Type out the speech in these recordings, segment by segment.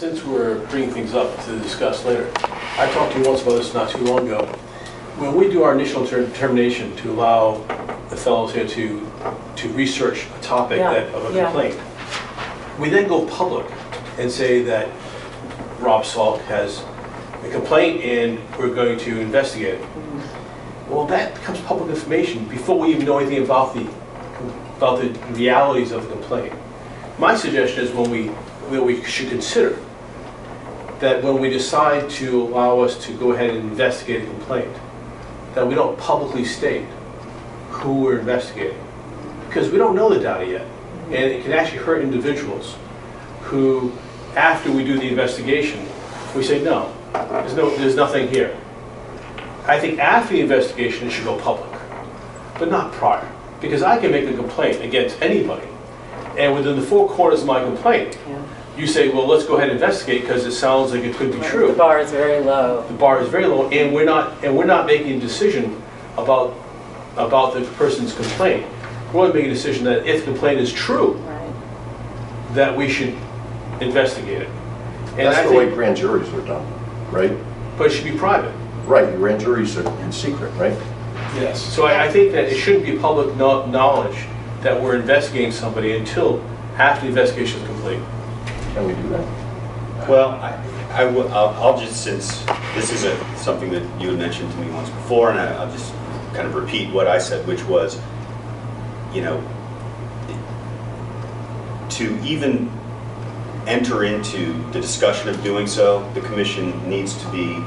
since we're bringing things up to discuss later, I talked to you once about this not too long ago. When we do our initial determination to allow the fellows here to research a topic of a complaint, we then go public and say that Rob Salk has a complaint and we're going to investigate it. Well, that becomes public information before we even know anything about the realities of the complaint. My suggestion is when we should consider that when we decide to allow us to go ahead and investigate a complaint, that we don't publicly state who we're investigating, because we don't know the data yet, and it can actually hurt individuals who, after we do the investigation, we say no, there's nothing here. I think after the investigation it should go public, but not prior, because I can make a complaint against anybody, and within the four corners of my complaint, you say, well, let's go ahead and investigate because it sounds like it could be true. The bar is very low. The bar is very low, and we're not making a decision about the person's complaint. We're only making a decision that if the complaint is true, that we should investigate it. And that's the way grand juries are done, right? But it should be private. Right, grand juries are in secret, right? Yes. So I think that it shouldn't be public knowledge that we're investigating somebody until after the investigation is complete. Can we do that? Well, I'll just, since this is something that you had mentioned to me once before, and I'll just kind of repeat what I said, which was, you know, to even enter into the discussion of doing so, the commission needs to be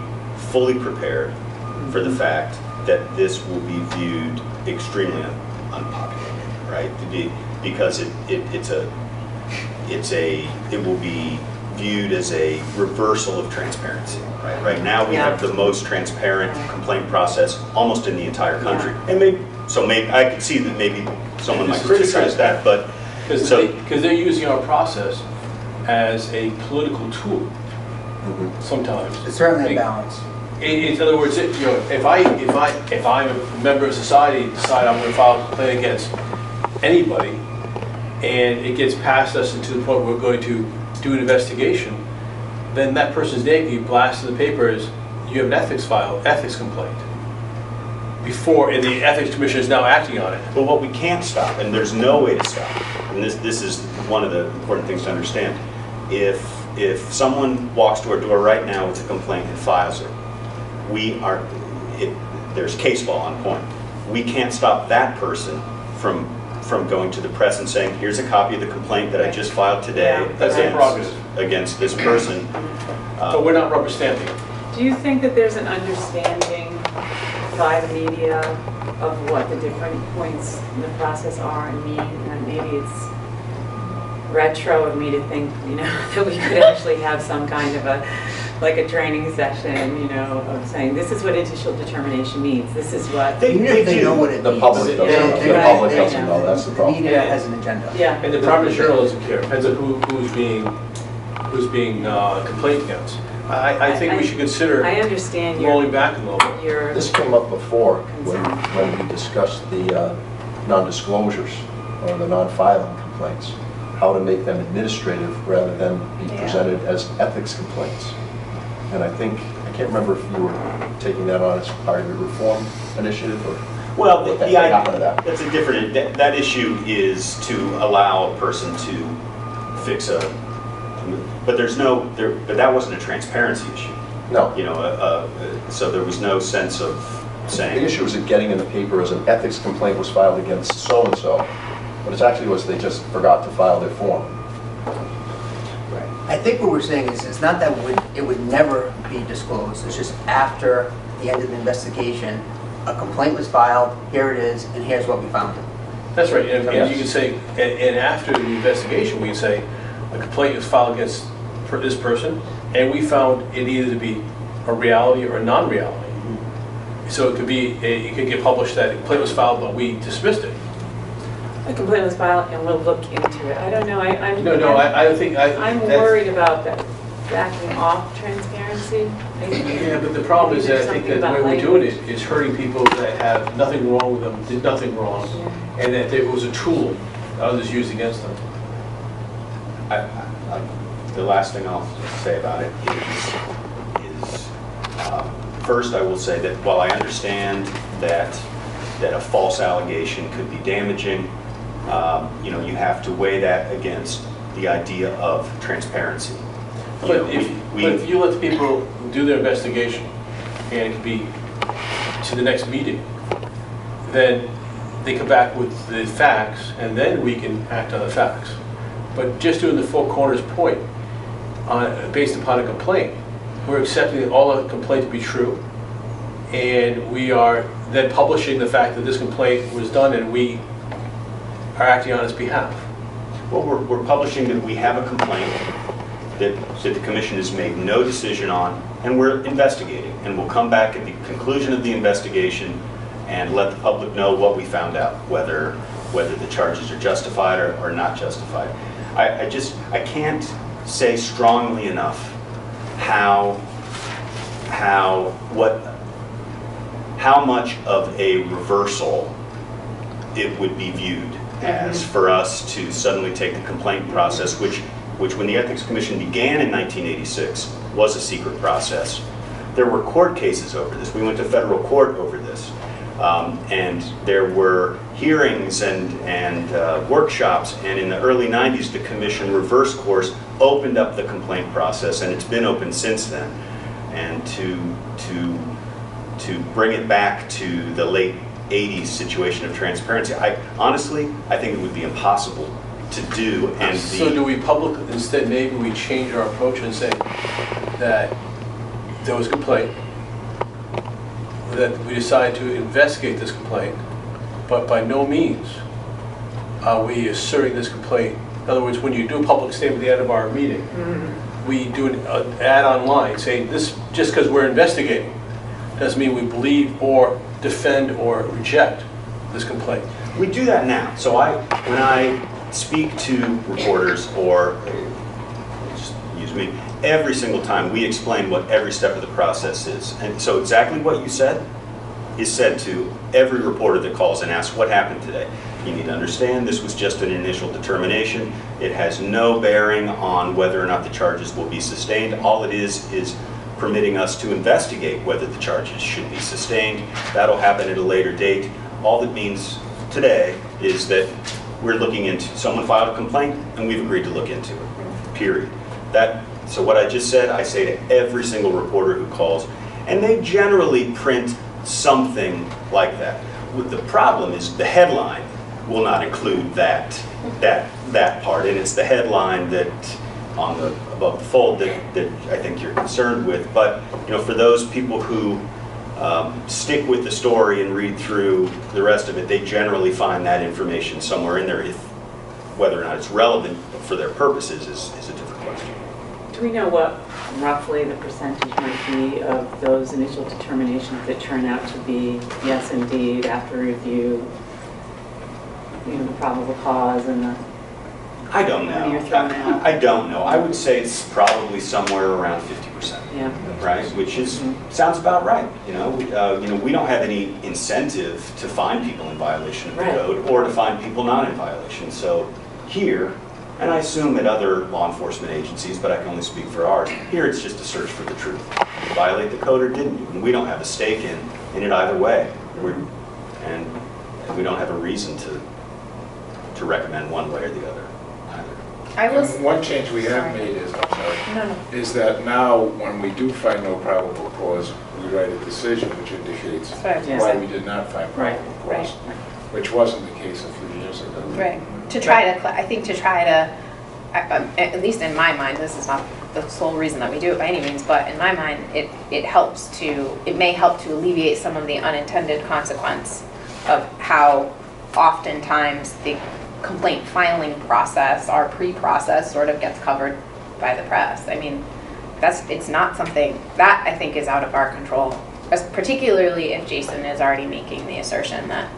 fully prepared for the fact that this will be viewed extremely unpopular, right? Because it will be viewed as a reversal of transparency, right? Right now we have the most transparent complaint process almost in the entire country, and maybe I could see that maybe someone might criticize that, but because they're using our process as a political tool sometimes. It's certainly a balance. In other words, you know, if I'm a member of society, decide I'm going to file a complaint against anybody, and it gets past us to the point where we're going to do an investigation, then that person's name can be blasted in the paper as you have an ethics complaint. And the Ethics Commission is now acting on it. But what we can't stop, and there's no way to stop, and this is one of the important things to understand, if someone walks to our door right now with a complaint and files it, there's case law on point. We can't stop that person from going to the press and saying, here's a copy of the complaint that I just filed today against this person. But we're not rubber stamping. Do you think that there's an understanding by the media of what the different points in the process are and mean? And maybe it's retro of me to think, you know, that we could actually have some kind of a training session, you know, of saying this is what initial determination means. This is what Even if they know what it means. The public doesn't know. That's the The problem. media has an agenda. Yeah. And the private journalism care depends on who's being complained against. I think we should consider I understand rolling back a little bit. your This came up before when we discussed the non-disclosures or the non-filing complaints, how to make them administrative rather than be presented as ethics complaints. And I can't remember if you were taking that on as part of your reform initiative or Well, what happened to that. that's a different, that issue is to allow a person to fix but but that wasn't a transparency issue. No. You know, so there was no sense of saying. The issue was getting in the paper as an ethics complaint was filed against so-and-so, but it actually was they just forgot to file their form. I think what we're saying is it's not that it would never be disclosed. It's just after the end of the investigation, a complaint was filed, here it is, and here's what we found. That's right. And you can say, and after the investigation, we can say a complaint was filed against this person, and we found it either to be a reality or a non-reality. So it could get published that a complaint was filed, but we dismissed it. a complaint was filed and we'll look into it. I don't know. I'm worried about that backing off transparency. Yeah, but the problem is that I think that the way we're doing it is hurting people that have nothing wrong with them, did nothing wrong, and that it was a tool that others used against them. the last thing I'll say about it is first I will say that while I understand that a false allegation could be damaging, you have to weigh that against the idea of transparency. But if you let the people do their investigation, and it could be to the next meeting, then they come back with the facts, and then we can act on the facts. But just doing the four corners point, based upon a complaint, we're accepting all the complaint to be true, and we are then publishing the fact that this complaint was done, and we are acting on its behalf. Well, we're publishing that we have a complaint that the commission has made no decision on, and we're investigating. And we'll come back at the conclusion of the investigation and let the public know what we found out, whether the charges are justified or not justified. I can't say strongly enough how much of a reversal it would be viewed as for us to suddenly take the complaint process, which when the Ethics Commission began in 1986 was a secret process. There were court cases over this. We went to federal court over this. And there were hearings and workshops, and in the early 90s the commission reversed course, opened up the complaint process, and it's been open since then. And to bring it back to the late 80s situation of transparency, I think it would be impossible to do. And so do we instead maybe we change our approach and say that there was a complaint, that we decide to investigate this complaint, but by no means are we asserting this complaint. In other words, when you do a public statement at the end of our meeting, we do an ad online saying this, just because we're investigating doesn't mean we believe or defend or reject this complaint. We do that now. So when I speak to reporters, or just use me, every single time we explain what every step of the process is. And so exactly what you said is said to every reporter that calls and asks what happened today. You need to understand this was just an initial determination. It has no bearing on whether or not the charges will be sustained. All it is permitting us to investigate whether the charges should be sustained. That'll happen at a later date. All that means today is that we're looking into, someone filed a complaint and we've agreed to look into it, period. So what I just said, I say to every single reporter who calls, and they generally print something like that. The problem is the headline will not include that part, and it's the headline that above the fold that I think you're concerned with. But for those people who stick with the story and read through the rest of it, they generally find that information somewhere in there. Whether or not it's relevant for their purposes is a different question. Do we know what roughly the percentage might be of those initial determinations that turn out to be yes, indeed, after review, the probable cause and the... I don't know. You're thrown out. I don't know. I would say it's probably somewhere around 50%. Yeah. Right, which sounds about right. We don't have any incentive to find people in violation of the code or to find people not in violation. So here, and I assume at other law enforcement agencies, but I can only speak for ours, here it's just a search for the truth. Did you violate the code or didn't you? And we don't have a stake in it either way. And we don't have a reason to recommend one way or the other. One change we have made is that now when we do find no probable cause, we write a decision which indicates why we did not find probable cause, which wasn't the case a few years ago. Right. I think to try to, at least in my mind, this is not the sole reason that we do it by any means, but in my mind, it may help to alleviate some of the unintended consequence of how oftentimes the complaint filing process, our pre-process, sort of gets covered by the press. I mean, it's not something that I think is out of our control, particularly if Jason is already making the assertion that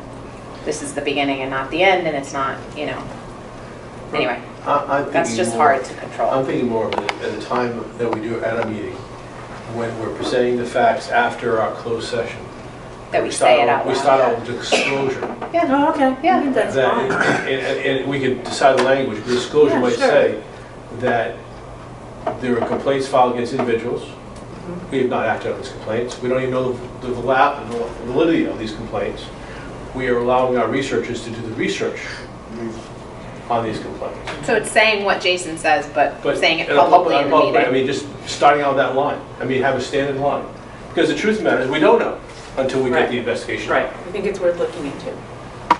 this is the beginning and not the end, and it's not, Anyway, that's just hard to control. I'm thinking more of at the time that we do it at a meeting, when we're presenting the facts after our closed session. That we say it out loud. We start out with disclosure. Yeah. Oh, okay. Yeah. That's fine. And we can decide the language. The disclosure might say that there are complaints filed against individuals. We have not acted on these complaints. We don't even know the validity of these complaints. We are allowing our researchers to do the research on these complaints. So it's saying what Jason says, but saying it in a publicly in the public way, I meeting. mean, just starting out that line. I mean, have a standard line. Because the truth of the matter is, we don't know until we get Right. the investigation. Right, I think it's worth looking into.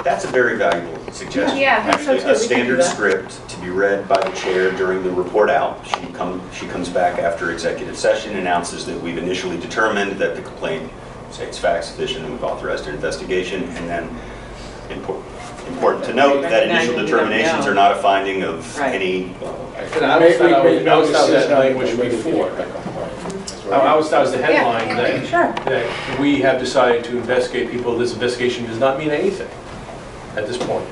That's a very valuable suggestion. Yeah, I think so Actually, too. a We can do standard that. script to be read by the chair during the report out. She comes back after executive session, announces that we've initially determined that the complaint states facts sufficient and we've authorized an investigation. And then, important to note, that initial determinations are not a finding of Right. any, And I always thought I was that language before. I always thought it was the headline Sure. that we have decided to investigate people. This investigation does not mean anything at this point.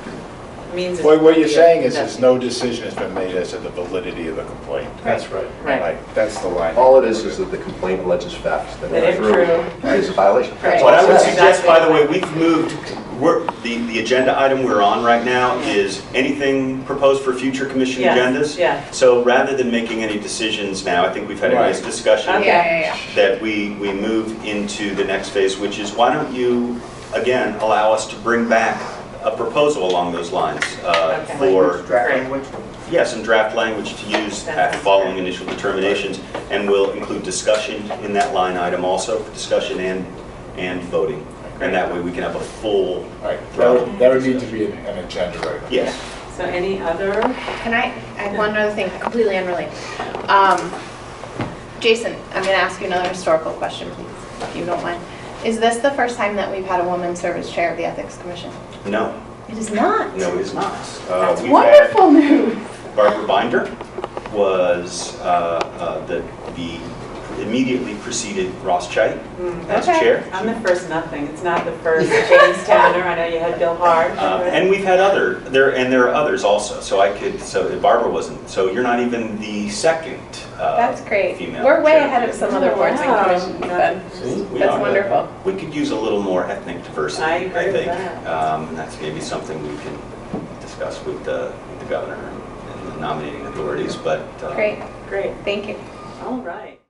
Means. Well, what you're saying is That's- no decision has been made as to the validity of the complaint. That's right. Right. Like, that's the line. All it is that the complaint alleges facts that That are if true true. is a violation. That's Right. all what I it would says. suggest, by the way, we've moved, the agenda item we're on right now is anything proposed for future commission Yes, agendas. yeah. So rather than making any decisions now, I think we've had a nice Right. discussion. Okay. Yeah. That we move into the next phase, which is why don't you, again, allow us to bring back a proposal along those lines Okay. for, Draft Great. language. some draft language to use at following initial determinations, and we'll include discussion in that line item also, discussion and voting. And that way we can have a full, Right, that would need to be an agenda item. yes. So any other? Can I have one other thing, completely unrelated? Jason, I'm going to ask you another historical question, please, if you don't mind. Is this the first time that we've had a woman serve as chair of the Ethics Commission? No, It is not. no, it is not. That's We've had- wonderful news. Barbara Binder was the immediately preceded Ross Chait as Okay. chair. I'm the first nothing. It's not the first James Towner. I know you had Bill Hart. And we've had there are others also. So Barbara wasn't. So you're not even the second. That's great. Female We're way chair. ahead of some other boards and Wow. commissions, but See, we that's are. wonderful. We could use a little more ethnic diversity. I agree with think. that. And that's maybe something we can discuss with the governor and the nominating authorities. But Great, Great. thank you. All right.